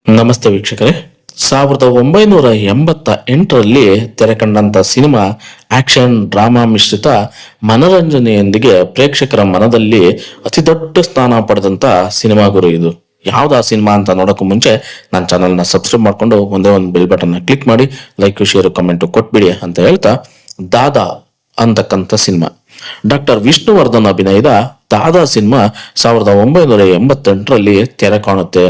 ನಮಸ್ತೆ ವೀಕ್ಷಕರೇ. 1988ರಲ್ಲಿ ತೆರೆಕಂಡಂತ cinema action drama ಮಿಶ್ರಿತ ಮನರಂಜನೆಯೊಂದಿಗೆ ಪ್ರೇಕ್ಷಕರ ಮನದಲ್ಲಿ ಅತಿ ದೊಡ್ಡ ಸ್ಥಾನ ಪಡೆದಂತ ಸಿನಿಮಾ ಗುರು ಇದು. ಯಾವ್ದು ಆ ಸಿನಿಮಾ ಅಂತ ನೋಡೋಕ್ಕೂ ಮುಂಚೆ ನನ್ನ ಚಾನಲ್ನ ಸಬ್ಸ್ಕ್ರೈಬ್ ಮಾಡ್ಕೊಂಡು ಒಂದೇ ಒಂದು ಬೆಲ್ ಬಟನ್ ಕ್ಲಿಕ್ ಮಾಡಿ ಲೈಕ್ ಶೇರ್ ಕಮೆಂಟ್ ಕೊಟ್ಬಿಡಿ ಅಂತ ಹೇಳ್ತಾ, ದಾದಾ ಅಂತಕ್ಕಂಥ ಸಿನಿಮಾ ಡಾಕ್ಟರ್ ವಿಷ್ಣುವರ್ಧನ್ ಅಭಿನಯದ ದಾದಾ ಸಿನಿಮಾ 1988ರಲ್ಲಿ ತೆರೆ ಕಾಣುತ್ತೆ,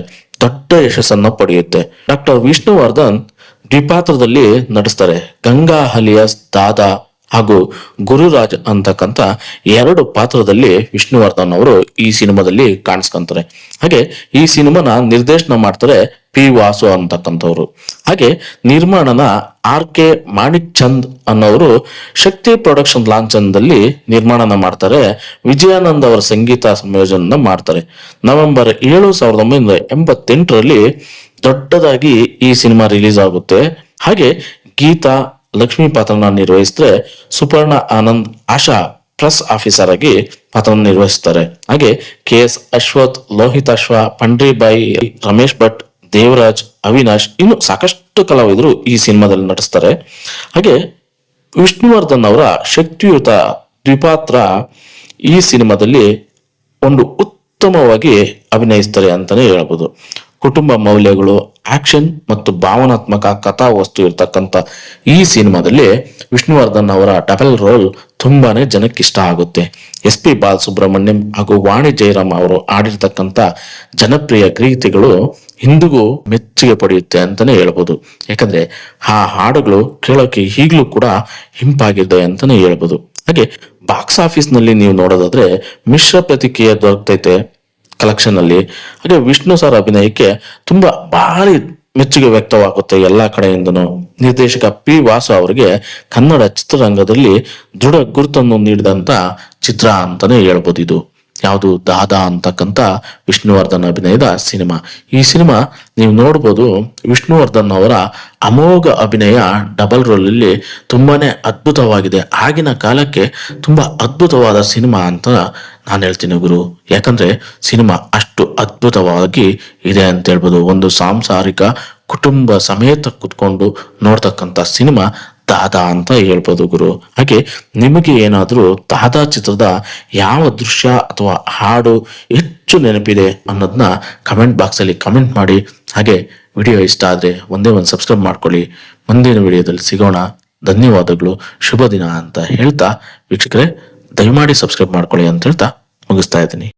ದೊಡ್ಡ ಯಶಸ್ಸನ್ನು ಪಡೆಯುತ್ತೆ. ಡಾಕ್ಟರ್ ವಿಷ್ಣುವರ್ಧನ್ ದ್ವಿಪಾತ್ರದಲ್ಲಿ ನಟಿಸ್ತಾರೆ. ಗಂಗಾ ಅಲಿಯಾಸ್ ದಾದಾ ಹಾಗೂ ಗುರುರಾಜ್ ಅಂತಕ್ಕಂಥ ಎರಡು ಪಾತ್ರದಲ್ಲಿ ವಿಷ್ಣುವರ್ಧನ್ ಅವರು ಈ ಸಿನಿಮಾದಲ್ಲಿ ಕಾಣಿಸ್ಕೊಂತಾರೆ. ಹಾಗೆ ಈ ಸಿನಿಮಾನ ನಿರ್ದೇಶನ ಮಾಡ್ತಾರೆ ಪಿ ವಾಸು ಅಂತಕ್ಕಂಥವ್ರು. ಹಾಗೆ ನಿರ್ಮಾಣನ R.K. ಮಾಣಿಕ್ ಚಂದ್ ಅನ್ನೋರು ಶಕ್ತಿ ಪ್ರೊಡಕ್ಷನ್ ಲಾಂಛನದಲ್ಲಿ ನಿರ್ಮಾಣನ ಮಾಡ್ತಾರೆ. ವಿಜಯಾನಂದ್ ಅವರ ಸಂಗೀತ ಸಂಯೋಜನ ಮಾಡ್ತಾರೆ. ನವೆಂಬರ್ 7, 1988ರಲ್ಲಿ ದೊಡ್ಡದಾಗಿ ಈ ಸಿನಿಮಾ ರಿಲೀಸ್ ಆಗುತ್ತೆ. ಹಾಗೆ ಗೀತಾ ಲಕ್ಷ್ಮೀ ಪಾತ್ರನ ನಿರ್ವಹಿಸಿದ್ರೆ, ಸುಪರ್ಣ ಆನಂದ್ ಆಶಾ ಪ್ರೆಸ್ ಆಫೀಸರ್ ಆಗಿ ಪಾತ್ರ ನಿರ್ವಹಿಸ್ತಾರೆ. ಹಾಗೆ KS ಅಶ್ವಥ್, ಲೋಹಿತ್ ಅಶ್ವ, ಪಂಡ್ರಿಬಾಯಿ, ರಮೇಶ್ ಭಟ್, ದೇವರಾಜ್, ಅವಿನಾಶ್ ಇನ್ನು ಸಾಕಷ್ಟು ಕಲಾವಿದರು ಈ ಸಿನಿಮಾದಲ್ಲಿ ನಟಿಸ್ತಾರೆ. ಹಾಗೆ ವಿಷ್ಣುವರ್ಧನ್ ಅವರ ಶಕ್ತಿಯುತ ದ್ವಿಪಾತ್ರ ಈ ಸಿನಿಮಾದಲ್ಲಿ ಒಂದು ಉತ್ತಮವಾಗಿ ಅಭಿನಯಿಸ್ತಾರೆ ಅಂತಾನೆ ಹೇಳ್ಬೋದು. ಕುಟುಂಬ ಮೌಲ್ಯಗಳು, ಆಕ್ಷನ್ ಮತ್ತು ಭಾವನಾತ್ಮಕ ಕಥಾ ವಸ್ತು ಇರ್ತಕ್ಕಂಥ ಈ ಸಿನಿಮಾದಲ್ಲಿ ವಿಷ್ಣುವರ್ಧನ್ ಅವರ ಡಬಲ್ ರೋಲ್ ತುಂಬಾನೇ ಜನಕ್ಕೆ ಇಷ್ಟ ಆಗುತ್ತೆ. SP ಬಾಲಸುಬ್ರಹ್ಮಣ್ಯಂ ಹಾಗೂ ವಾಣಿ ಜಯರಾಮ್ ಅವರು ಆಡಿರ್ತಕ್ಕಂಥ ಜನಪ್ರಿಯ ಗೀತೆಗಳು ಇಂದಿಗೂ ಮೆಚ್ಚುಗೆ ಪಡೆಯುತ್ತೆ ಅಂತಾನೆ ಹೇಳ್ಬೋದು. ಯಾಕಂದ್ರೆ ಆ ಹಾಡುಗಳು ಕೇಳೋಕೆ ಈಗಲೂ ಕೂಡ ಹಿಂಪಾಗಿದೆ ಅಂತಾನೆ ಹೇಳ್ಬೋದು. ಹಾಗೆ ಬಾಕ್ಸ್ ಆಫೀಸ್ ನಲ್ಲಿ ನೀವು ನೋಡೋದಾದ್ರೆ ಮಿಶ್ರ ಪ್ರತಿಕ್ರಿಯೆ ದೊರಕತೈತೆ ಕಲೆಕ್ಷನ್ ಅಲ್ಲಿ. ಹಾಗೆ ವಿಷ್ಣು ಸರ್ ಅಭಿನಯಕ್ಕೆ ತುಂಬಾ ಭಾರಿ ಮೆಚ್ಚುಗೆ ವ್ಯಕ್ತವಾಗುತ್ತೆ ಎಲ್ಲಾ ಕಡೆಯಿಂದನು. ನಿರ್ದೇಶಕ ಪಿ ವಾಸು ಅವರಿಗೆ ಕನ್ನಡ ಚಿತ್ರರಂಗದಲ್ಲಿ ದೃಢ ಗುರುತನ್ನು ನೀಡಿದಂತ ಚಿತ್ರ ಅಂತಾನೆ ಹೇಳ್ಬೋದು ಇದು. ಯಾವುದು ದಾದಾ ಅಂತಕ್ಕಂಥ ವಿಷ್ಣುವರ್ಧನ್ ಅಭಿನಯದ ಸಿನಿಮಾ. ಈ ಸಿನಿಮಾ ನೀವು ನೋಡ್ಬೋದು, ವಿಷ್ಣುವರ್ಧನ್ ಅವರ ಅಮೋಘ ಅಭಿನಯ ಡಬಲ್ ರೋಲ್ ಅಲ್ಲಿ ತುಂಬಾನೇ ಅದ್ಭುತವಾಗಿದೆ. ಆಗಿನ ಕಾಲಕ್ಕೆ ತುಂಬಾ ಅದ್ಭುತವಾದ ಸಿನಿಮಾ ಅಂತ ನಾನು ಹೇಳ್ತೀನಿ ಗುರು. ಯಾಕಂದ್ರೆ ಸಿನಿಮಾ ಅಷ್ಟು ಅದ್ಭುತವಾಗಿ ಇದೆ ಅಂತ ಹೇಳ್ಬೋದು. ಒಂದು ಸಾಂಸಾರಿಕ ಕುಟುಂಬ ಸಮೇತ ಕುತ್ಕೊಂಡು ನೋಡ್ತಕ್ಕಂಥ ಸಿನಿಮಾ ದಾದಾ ಅಂತ ಹೇಳ್ಬೋದು ಗುರು. ಹಾಗೆ ನಿಮಗೆ ಏನಾದ್ರೂ ದಾದಾ ಚಿತ್ರದ ಯಾವ ದೃಶ್ಯ ಅಥವಾ ಹಾಡು ಹೆಚ್ಚು ನೆನಪಿದೆ ಅನ್ನೋದನ್ನ ಕಮೆಂಟ್ ಬಾಕ್ಸ್ ಅಲ್ಲಿ ಕಮೆಂಟ್ ಮಾಡಿ. ಹಾಗೆ ವಿಡಿಯೋ ಇಷ್ಟ ಆದ್ರೆ ಒಂದೇ ಒಂದು ಸಬ್ಸ್ಕ್ರೈಬ್ ಮಾಡ್ಕೊಳ್ಳಿ. ಮುಂದಿನ ವಿಡಿಯೋದಲ್ಲಿ ಸಿಗೋಣ. ಧನ್ಯವಾದಗಳು, ಶುಭ ದಿನ ಅಂತ ಹೇಳ್ತಾ ವೀಕ್ಷಕರೇ ದಯಮಾಡಿ ಸಬ್ಸ್ಕ್ರೈಬ್ ಮಾಡ್ಕೊಳ್ಳಿ ಅಂತ ಹೇಳ್ತಾ ಮುಗಿಸ್ತಾ ಇದ್ದೀನಿ.